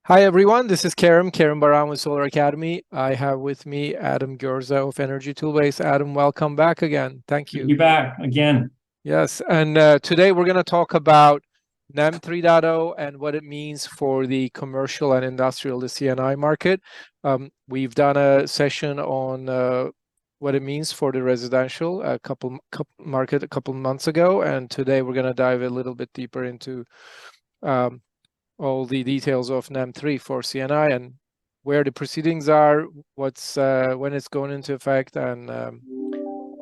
Hi everyone, this is Kerem Baran with Solar Academy. I have with me Adam Gerza of Energy Toolbase. Adam, welcome back again. Thank you. You back again. Yes, and today we're going to talk about NEM 3.0 and what it means for the commercial and industrial, the C&I market. We've done a session on what it means for the residential market a couple months ago, and today we're going to dive a little bit deeper into all the details of NEM-3 for C&I and where the proceedings are, what's when it's going into effect, and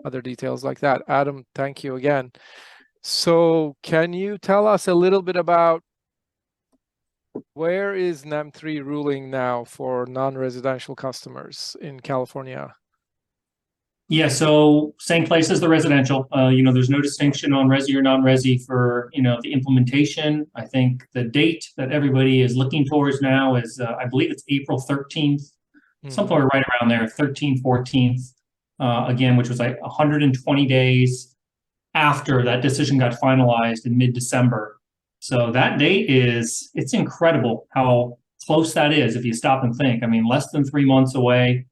other details like that. Adam, thank you again. So can you tell us a little bit about where is NEM-3 ruling now for non-residential customers in California? Yeah, so same place as the residential. There's no distinction on resi or non-resi for, the implementation. I think the date that everybody is looking towards now is, I believe it's April 13th, somewhere right around there, 13th, 14th, again, which was like 120 days after that decision got finalized in mid-December. So that date it's incredible how close that is if you stop and think. I mean, less than 3 months away.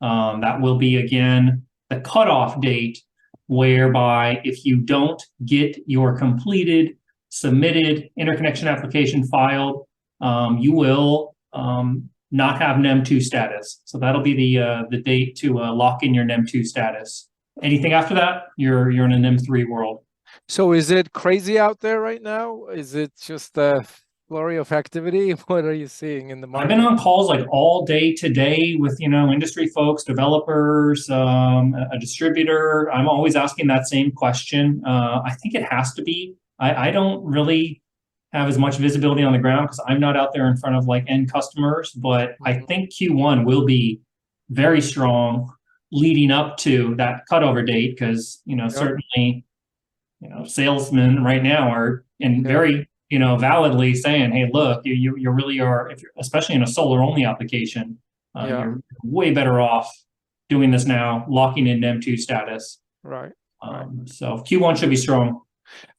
That will be, again, the cutoff date whereby if you don't get your completed, submitted interconnection application filed, you will not have NEM-2 status. So that'll be the date to lock in your NEM-2 status. Anything after that, you're in a NEM-3 world. So is it crazy out there right now? Is it just a flurry of activity? What are you seeing in the market? I've been on calls like all day today with, industry folks, developers, a distributor. I'm always asking that same question. I think it has to be. I don't really have as much visibility on the ground because I'm not out there in front of like end customers, but I think Q1 will be very strong leading up to that cutover date because, certainly, salesmen right now are in very validly saying, hey, look, you really are, if you're, especially in a solar only application, you're way better off doing this now, locking in NEM-2 status. Right. So Q1 should be strong.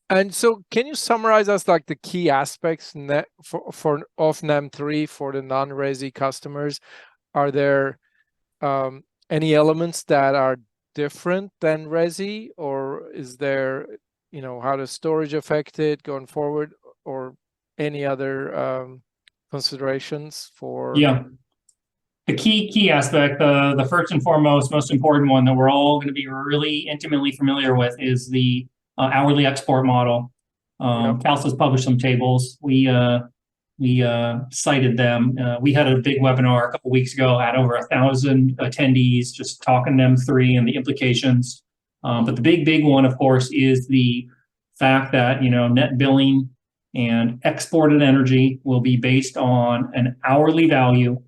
And so can you summarize us like the key aspects of NEM-3 for the non-resi customers? Are there any elements that are different than resi, or is there, how does storage affect it going forward, or any other considerations for? Yeah. The key aspect, the first and foremost, most important one that we're all going to be really intimately familiar with is the hourly export model. CalSA has published some tables. We cited them. We had a big webinar a couple weeks ago, had over 1,000 attendees just talking NEM-3 and the implications. But the big one, of course, is the fact that, net billing and exported energy will be based on an hourly value.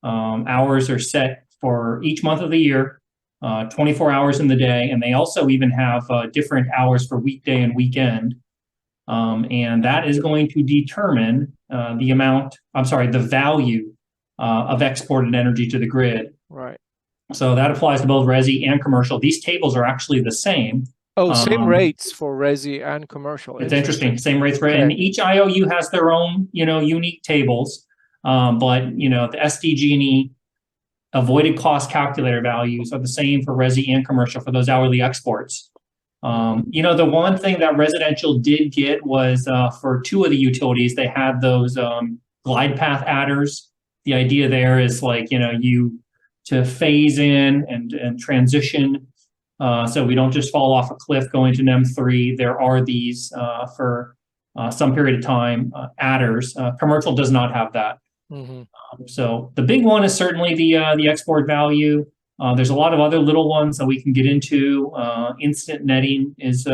Hours are set for each month of the year, 24 hours in the day, and they also even have different hours for weekday and weekend. And that is going to determine the value of exported energy to the grid. Right. So that applies to both resi and commercial. These tables are actually the same. Oh, same rates for resi and commercial. It's interesting. Same rates for it. And each IOU has their own, unique tables. But the SDG&E avoided cost calculator values are the same for resi and commercial for those hourly exports. The one thing that residential did get was for 2 of the utilities, they had those glide path adders. The idea there is like, you to phase in and transition so we don't just fall off a cliff going to NEM-3. There are these for some period of time adders. Commercial does not have that. So the big one is certainly the export value. There's a lot of other little ones that we can get into. Instant netting is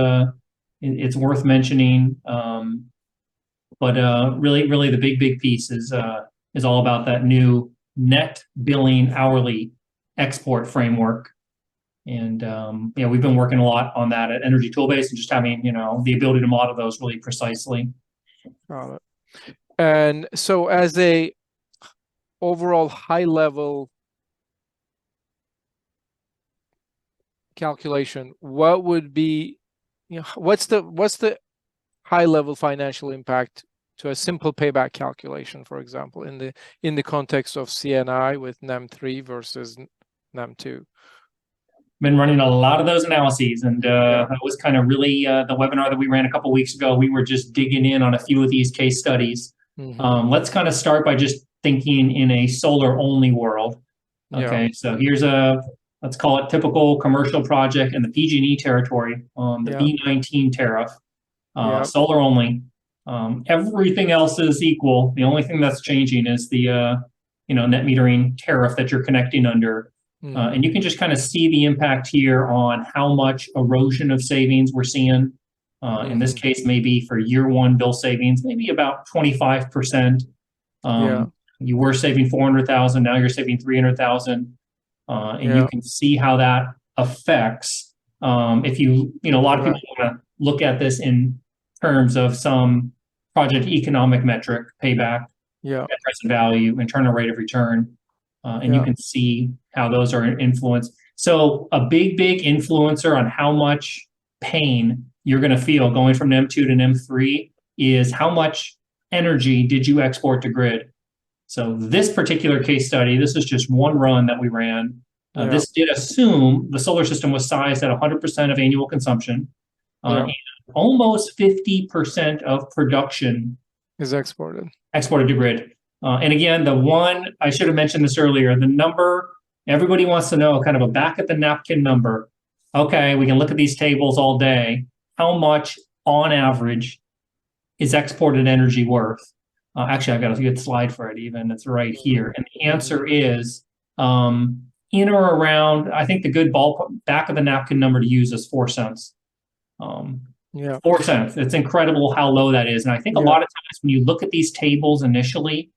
it's worth mentioning, but really the big piece is all about that new net billing hourly export framework. And we've been working a lot on that at Energy Toolbase and just having the ability to model those really precisely. Got it. And so as a overall high level calculation, what would be, what's the high level financial impact to a simple payback calculation, for example, in the context of C&I with NEM-3 versus NEM-2? Been running a lot of those analyses, and that was kind of really the webinar that we ran a couple weeks ago. We were just digging in on a few of these case studies. Let's kind of start by just thinking in a solar only world. Okay, so here's let's call it typical commercial project in the PG&E territory on the B19 tariff, solar only. Everything else is equal. The only thing that's changing is the net metering tariff that you're connecting under. And you can just kind of see the impact here on how much erosion of savings we're seeing. In this case, maybe for year one bill savings, maybe about 25%. You were saving 400,000, now you're saving 300,000. And you can see how that affects. If a lot of people want to look at this in terms of some project economic metric, payback, net present value, internal rate of return. And you can see how those are influenced. So a big influencer on how much pain you're going to feel going from NEM-2 to NEM-3 is how much energy did you export to grid. So this particular case study, this is just one run that we ran. This did assume the solar system was sized at 100% of annual consumption. And almost 50% of production is exported to grid. And again, the one, I should have mentioned this earlier, the number everybody wants to know, kind of a back of the napkin number. Okay, we can look at these tables all day. How much on average is exported energy worth? Actually, I've got a good slide for it even. It's right here. And the answer is in or around, I think the good back of the napkin number to use is 4 cents. 4 cents. It's incredible how low that is. And I think a lot of times when you look at these tables initially,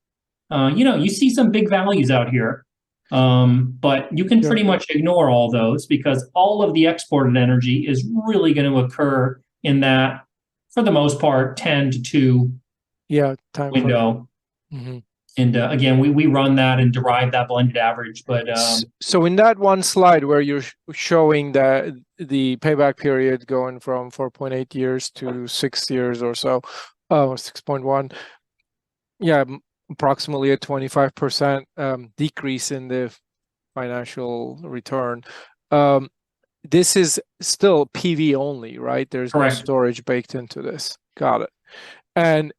you see some big values out here. But you can pretty much ignore all those because all of the exported energy is really going to occur in that, for the most part, 10 to 2 time window. And again, we run that and derive that blended average. But so in that one slide where you're showing that the payback period going from 4.8 years to 6 years or so, 6.1, approximately a 25% decrease in the financial return. This is still PV only, right? There's no storage baked into this. Got it. And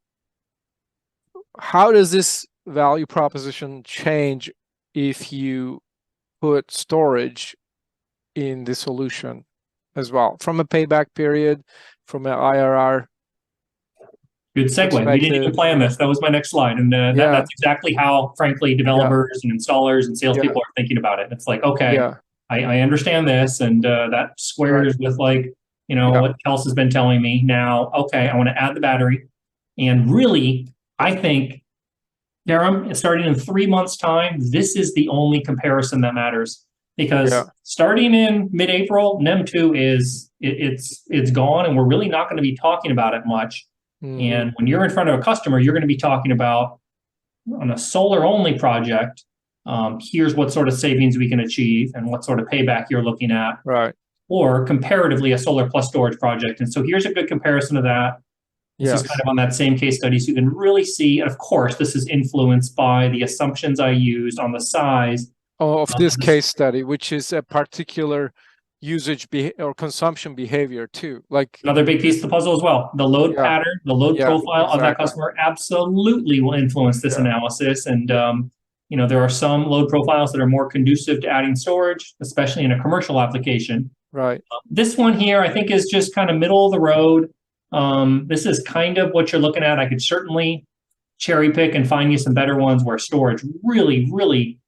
how does this value proposition change if you put storage in the solution as well, from a payback period, from an IRR? Good segue. We didn't even plan this. That was my next slide. And that's exactly how, frankly, developers and installers and salespeople are thinking about it. It's like, okay, I understand this, and that squares with what Kels has been telling me. Now, okay, I want to add the battery. And really, I think, Jerem, starting in 3 months' time, this is the only comparison that matters. Because starting in mid-April, NEM-2 it's gone, and we're really not going to be talking about it much. And when you're in front of a customer, you're going to be talking about, on a solar-only project, here's what sort of savings we can achieve and what sort of payback you're looking at. Right. Or comparatively, a solar plus storage project. And so here's a good comparison of that. This is kind of on that same case study. So you can really see, and of course, this is influenced by the assumptions I used on the size of this case study, which is a particular usage or consumption behavior too. Like another big piece of the puzzle as well. The load pattern, the load profile of that customer absolutely will influence this analysis. And there are some load profiles that are more conducive to adding storage, especially in a commercial application. Right. This one here, I think, is just kind of middle of the road. This is kind of what you're looking at. I could certainly cherry pick and find you some better ones where storage really, really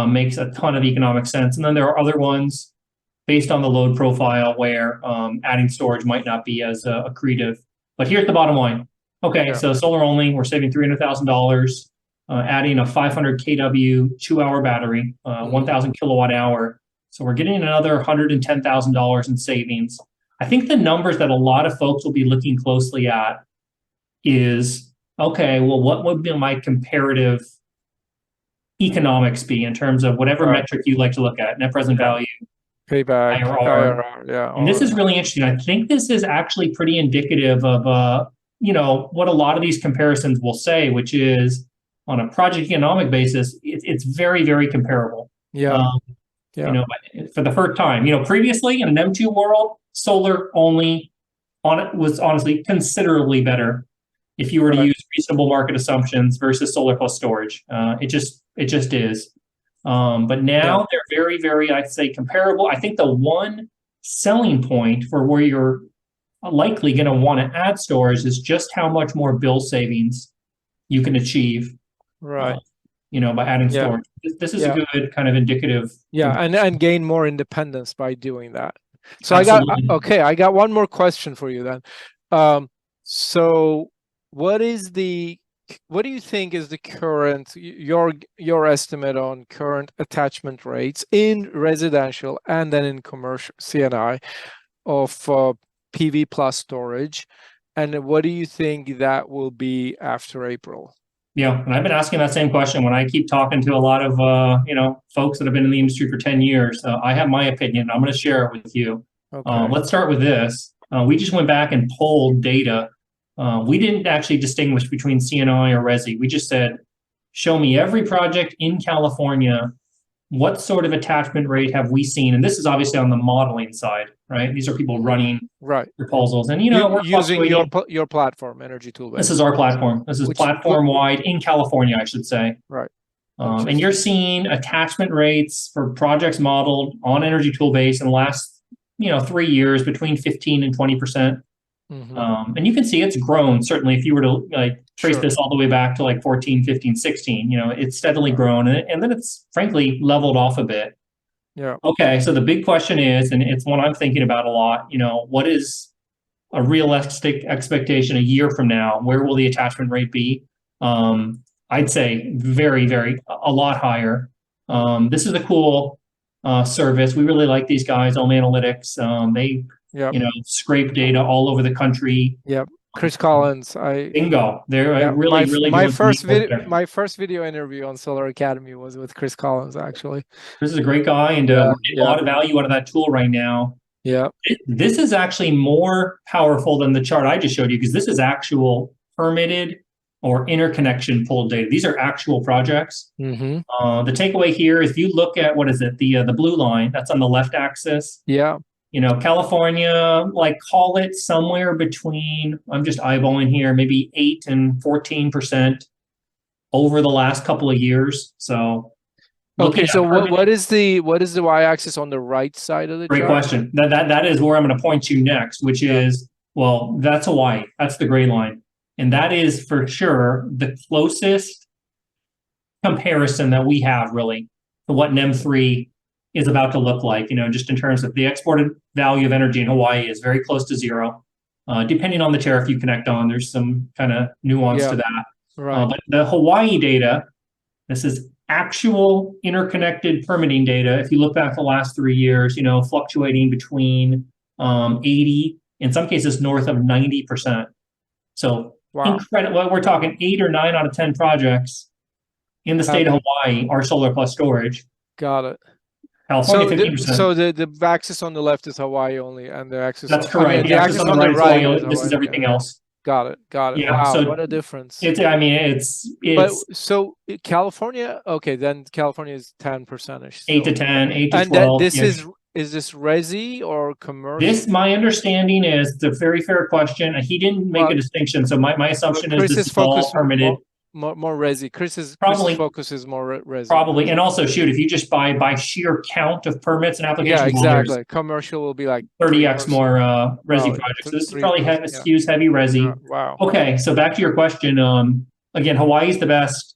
makes a ton of economic sense. And then there are other ones based on the load profile where adding storage might not be as accretive. But here's the bottom line. Okay, so solar only, we're saving $300,000, adding a 500 kW 2-hour battery, 1,000 kilowatt hour. So we're getting another $110,000 in savings. I think the numbers that a lot of folks will be looking closely at is, okay, well, what would be my comparative economics be in terms of whatever metric you like to look at, net present value, payback, IRR, and this is really interesting. I think this is actually pretty indicative of what a lot of these comparisons will say, which is on a project economic basis, it's very, very comparable. Yeah. For the first time, previously in an NEM-2 world, solar only was honestly considerably better if you were to use reasonable market assumptions versus solar plus storage. It just is. But now they're very, very, I'd say, comparable. I think the one selling point for where you're likely going to want to add storage is just how much more bill savings you can achieve. Right. By adding storage. This is a good kind of indicative. Yeah, and gain more independence by doing that. So I got one more question for you then. So what do you think is the current, your estimate on current attachment rates in residential and then in commercial C&I of PV plus storage, and what do you think that will be after April? Yeah, and I've been asking that same question when I keep talking to a lot of folks that have been in the industry for 10 years. I have my opinion. I'm going to share it with you. Okay. Let's start with this. We just went back and pulled data. We didn't actually distinguish between C&I or Resi. We just said, show me every project in California. What sort of attachment rate have we seen? And this is obviously on the modeling side, right? These are people running proposals, and we're using your platform, Energy Toolbase. This is our platform. This is platform wide in California, I should say. Right. And you're seeing attachment rates for projects modeled on Energy Toolbase in the last 3 years between 15 and 20%. Mm-hmm. And you can see it's grown. Certainly, if you were to trace this all the way back to 14, 15, 16, it's steadily grown, and then it's frankly leveled off a bit. Yeah. Okay, so the big question is, and it's one I'm thinking about a lot, what is a realistic expectation a year from now? Where will the attachment rate be? I'd say very, very, a lot higher. This is a cool service. We really like these guys, Ohm Analytics. They scrape data all over the country. Yep. Chris Collins. Bingo. They're really my first video interview on Solar Academy was with Chris Collins, actually. Chris is a great guy, and we're getting a lot of value out of that tool right now. Yeah. This is actually more powerful than the chart I just showed you, because this is actual permitted or interconnection pulled data. These are actual projects. Mm-hmm. The takeaway here is, if you look at, the blue line that's on the left axis. Yeah. California, call it somewhere between, I'm just eyeballing here, maybe 8 and 14% over the last couple of years. So, okay. So what is the y-axis on the right side of the chart? Great question. That is where I'm going to point you next, which is, well, that's Hawaii. That's the gray line. And that is for sure the closest comparison that we have really to what NEM-3 is about to look like, just in terms of the exported value of energy in Hawaii is very close to zero. Depending on the tariff you connect on, there's some kind of nuance to that. Right. But the Hawaii data, this is actual interconnected permitting data. If you look back the last 3 years, fluctuating between 80, in some cases north of 90%. So incredible. Well, we're talking 8 or 9 out of 10 projects in the state of Hawaii are solar plus storage. Got it. California, 50%. So the axis on the left is Hawaii only, and the axis correct. The axis on the right, this is everything else. Got it. Yeah, wow, so what a difference. It's but so California, okay, then California is 10%. 8 to 10, 8 to and 12. This is this Resi or commercial? This, my understanding is, it's a very fair question. He didn't make a distinction, so my assumption is this is all permitted. More Resi. Chris's focus is more Resi. Probably, and also, shoot, if you just by sheer count of permits and applications, yeah, exactly. Commercial will be 30x more Resi projects. So this is probably skews heavy Resi. Wow. Okay, so back to your question. Again, Hawaii's the best,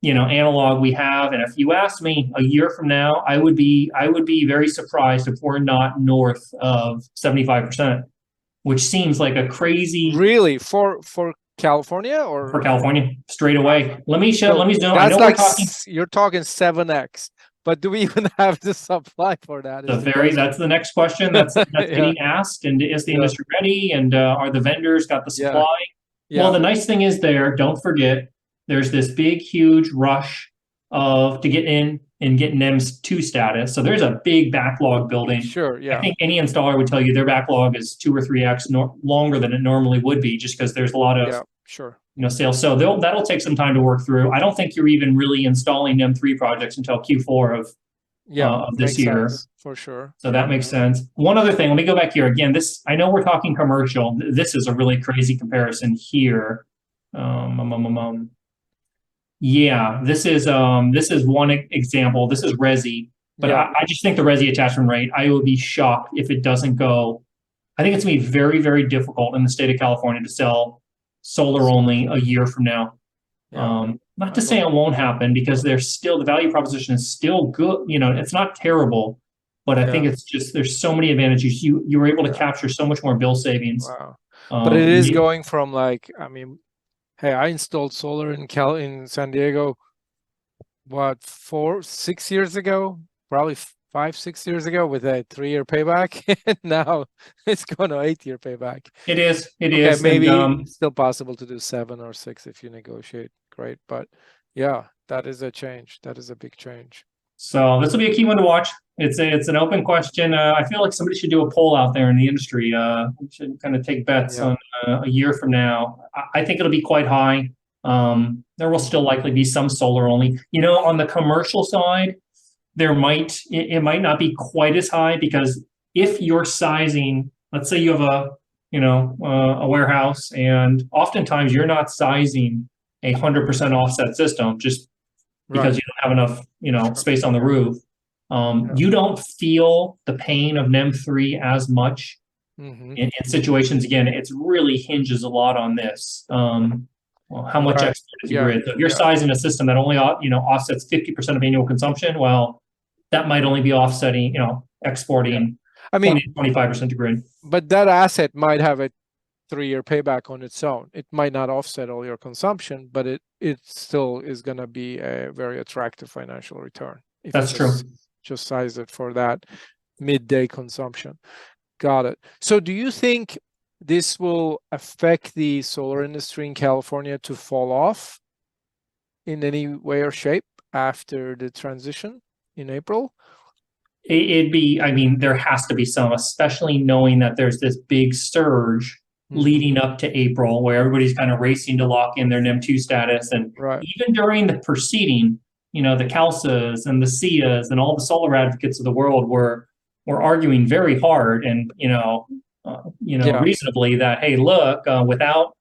analog we have, and if you asked me a year from now, I would be very surprised if we're not north of 75%, which seems like a crazy. Really, for California or for California straight away. Let me zoom. That's you're talking 7x, but do we even have the supply for that? That's the next question that's getting asked. And is the industry ready? And are the vendors got the supply? Yeah. Well, the nice thing is don't forget, there's this big, huge rush to get in and get NEM-2 status. So there's a big backlog building. Sure, yeah. I think any installer would tell you their backlog is 2 or 3x longer than it normally would be, just because there's a lot of sure. Sales. So that'll take some time to work through. I don't think you're even really installing NEM-3 projects until Q4 of this year. Sense, for sure. So that makes sense. One other thing, let me go back here again. I know we're talking commercial. This is a really crazy comparison here. Yeah, this is one example. This is resi, but I just think the resi attachment rate, I would be shocked if it doesn't go. I think it's gonna be very, very difficult in the state of California to sell solar only a year from now. Not to say it won't happen, because the value proposition is still good. It's not terrible, but I think it's just, there's so many advantages. You were able to capture so much more bill savings. Wow. But it is going from, like, I mean, hey, I installed solar in San Diego, what, 6 years ago? Probably 5, 6 years ago, with a 3-year payback. And now it's going to 8-year payback. It is. Maybe it's still possible to do 7 or 6 if you negotiate. Great. But yeah, that is a change. That is a big change. So this will be a key one to watch. It's an open question. I feel like somebody should do a poll out there in the industry. We should kind of take bets on a year from now. I think it'll be quite high. There will still likely be some solar only. On the commercial side, it might not be quite as high, because if you're sizing, let's say you have a warehouse, and oftentimes you're not sizing 100% offset system just because you don't have enough space on the roof. You don't feel the pain of NEM-3 as much in situations. Again, it really hinges a lot on this. How much export is your grid? So if you're sizing a system that only offsets 50% of annual consumption, well, that might only be offsetting, exporting 25% to grid. But that asset might have a 3-year payback on its own. It might not offset all your consumption, but it still is going to be a very attractive financial return. That's true. Just size it for that midday consumption. Got it. So do you think this will affect the solar industry in California to fall off in any way or shape after the transition in April? There has to be some, especially knowing that there's this big surge leading up to April, where everybody's kind of racing to lock in their NEM-2 status. And even during the proceeding, the CalSAs and the SEIAs and all the solar advocates of the world were arguing very hard and, reasonably, that, hey, look, without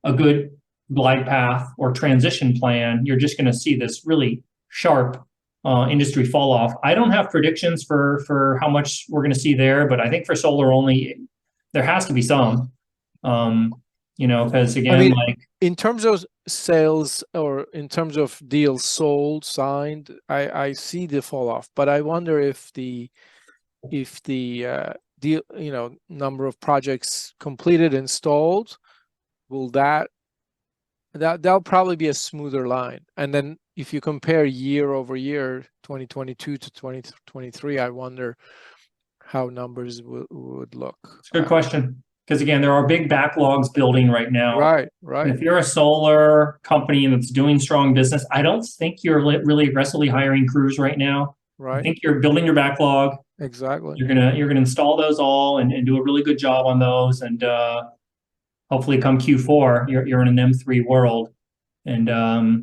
a good glide path or transition plan, you're just going to see this really sharp industry fall off. I don't have predictions for how much we're going to see there, but I think for solar only, there has to be some. Because again, in terms of sales or in terms of deals sold, signed, I see the fall off, but I wonder if the deal, number of projects completed, installed, will that'll probably be a smoother line. And then if you compare year over year, 2022 to 2023, I wonder how numbers would look. It's a good question. Because again, there are big backlogs building right now. Right. And if you're a solar company that's doing strong business, I don't think you're really aggressively hiring crews right now. I think you're building your backlog. Exactly. You're gonna install those all and do a really good job on those, and hopefully come Q4, you're in an NEM-3 world, and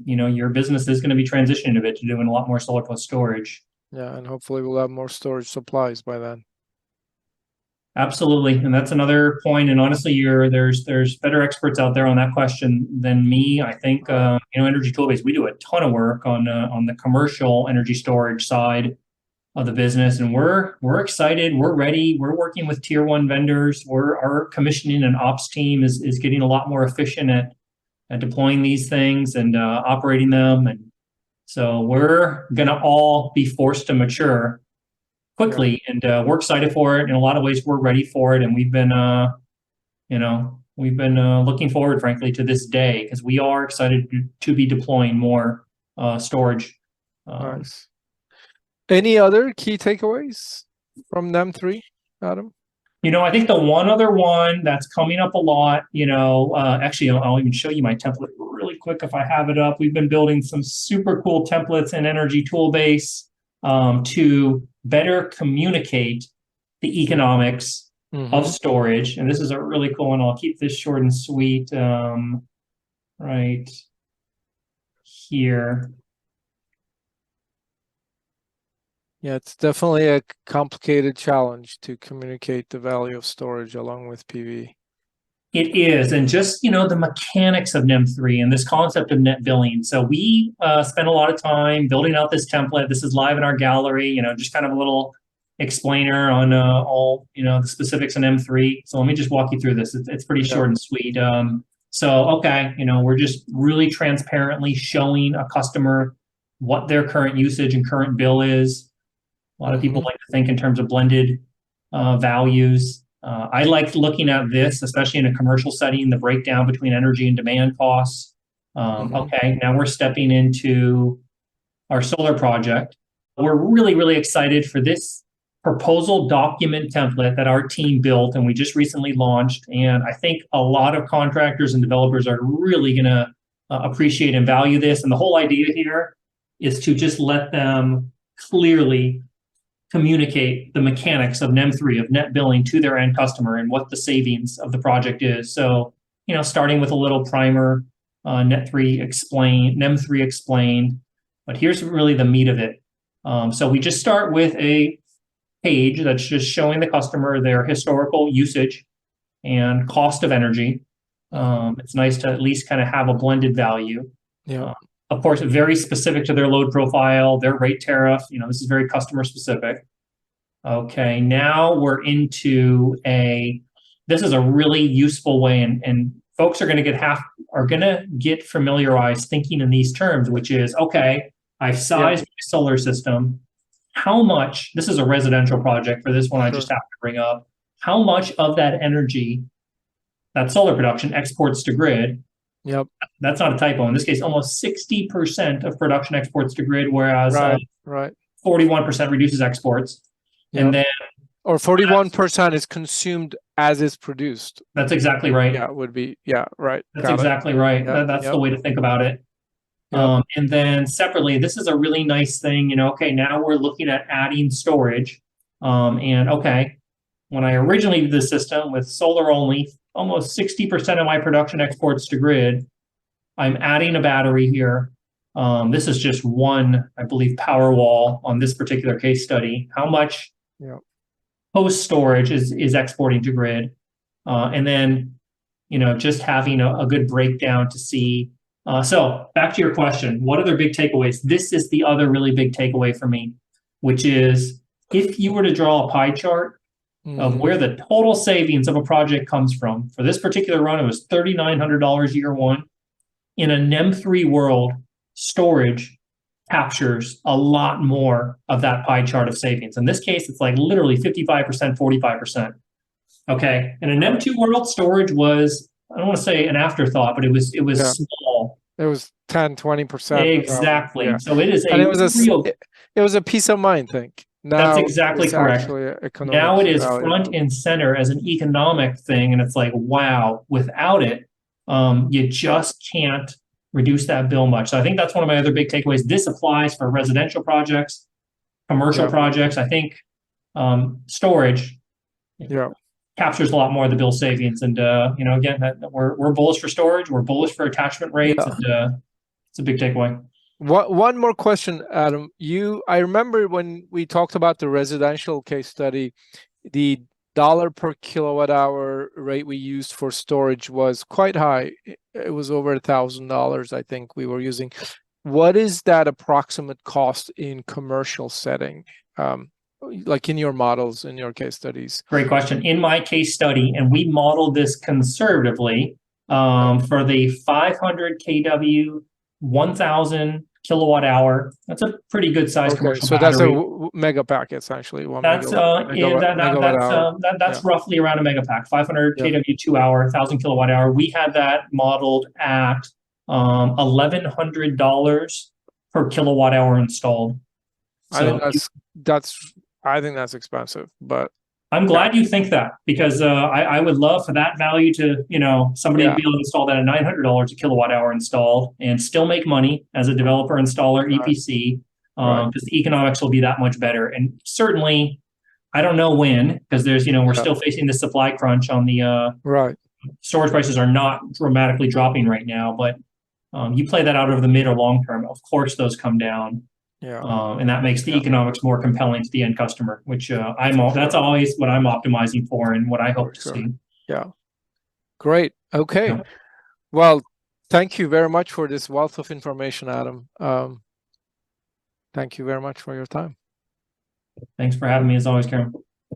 your business is going to be transitioning a bit to doing a lot more solar plus storage. Yeah, and hopefully we'll have more storage supplies by then. Absolutely, and that's another point. And honestly, there's better experts out there on that question than me. I think Energy Toolbase, we do a ton of work on the commercial energy storage side of the business, and we're excited. We're ready. We're working with tier 1 vendors. Our commissioning and ops team is getting a lot more efficient at deploying these things and operating them, and so we're gonna all be forced to mature quickly, and we're excited for it. In a lot of ways, we're ready for it, and we've been looking forward, frankly, to this day, because we are excited to be deploying more storage. Nice. Any other key takeaways from NEM-3, Adam? I think the one other one that's coming up a lot, actually, I'll even show you my template really quick if I have it up. We've been building some super cool templates in Energy Toolbase. to better communicate the economics of storage. And this is a really cool one. I'll keep this short and sweet right here. Yeah, it's definitely a complicated challenge to communicate the value of storage along with PV. It is, and just, the mechanics of NEM-3 and this concept of net billing. So we spent a lot of time building out this template. This is live in our gallery, just kind of a little explainer on all, the specifics of NEM-3. So let me just walk you through this. It's pretty short and sweet. Okay, we're just really transparently showing a customer what their current usage and current bill is. A lot of people like to think in terms of blended values. I like looking at this, especially in a commercial setting, the breakdown between energy and demand costs. Okay, now we're stepping into our solar project. We're really, really excited for this proposal document template that our team built and we just recently launched. And I think a lot of contractors and developers are really going to appreciate and value this. And the whole idea here is to just let them clearly communicate the mechanics of NEM-3, of net billing to their end customer and what the savings of the project is. So, starting with a little primer, NEM-3 explained, but here's really the meat of it. So we just start with a page that's just showing the customer their historical usage and cost of energy. It's nice to at least kind of have a blended value. Yeah. Of course, very specific to their load profile, their rate tariff. This is very customer specific. Okay, now we're into this is a really useful way, and folks are going to get familiarized thinking in these terms, which is, okay, I've sized my solar system. How much, this is a residential project for this one, I just have to bring up, how much of that energy, that solar production exports to grid? Yep. That's not a typo. In this case, almost 60% of production exports to grid, whereas 41% reduces exports. Yep. And then, or 41% is consumed as is produced. That's exactly right. Yeah, it would be. Yeah, right. That's exactly right. Yep. That's the way to think about it. Yep. And then separately, this is a really nice thing. Okay, now we're looking at adding storage. And okay, when I originally did the system with solar only, almost 60% of my production exports to grid. I'm adding a battery here. This is just one, I believe, power wall on this particular case study. How much post storage is exporting to grid? And then, just having a good breakdown to see. So back to your question, what are their big takeaways? This is the other really big takeaway for me, which is if you were to draw a pie chart of where the total savings of a project comes from. For this particular run, it was $3,900 year one. In a NEM-3 world, storage captures a lot more of that pie chart of savings. In this case, it's like literally 55%, 45%. Okay. In a NEM-2 world, storage was, I don't want to say an afterthought, but it was small. It was 10, 20%. Exactly. Yeah. So it is it was a peace of mind thing. Now that's exactly correct. Now it is front and center as an economic thing. And it's like, wow, without it, you just can't reduce that bill much. So I think that's one of my other big takeaways. This applies for residential projects, commercial projects. I think storage captures a lot more of the bill savings. And, again, we're bullish for storage. We're bullish for attachment rates. And it's a big takeaway. One more question, Adam. I remember when we talked about the residential case study, the dollar per kilowatt hour rate we used for storage was quite high. It was over $1,000, I think we were using. What is that approximate cost in commercial setting? Like in your models, in your case studies? Great question. In my case study, and we modeled this conservatively for the 500 kW, 1,000 kilowatt hour. That's a pretty good size commercial battery. That's a mega pack, essentially. That's roughly around a mega pack, 500 kW 2 hour, 1,000 kilowatt hour. We had that modeled at $1,100 per kilowatt hour installed. So I think that's expensive, but I'm glad you think that, because I would love for that value to, somebody to be able to install that at $900 a kilowatt hour installed and still make money as a developer, installer, EPC. because the economics will be that much better. And certainly, I don't know when, because there's, we're still facing the supply crunch on the storage prices are not dramatically dropping right now, but you play that out over the mid or long term, of course those come down. And that makes the economics more compelling to the end customer, which that's always what I'm optimizing for and what I hope to see. Yeah. Great. Okay. Well, thank you very much for this wealth of information, Adam. Thank you very much for your time. Thanks for having me as always, Karen.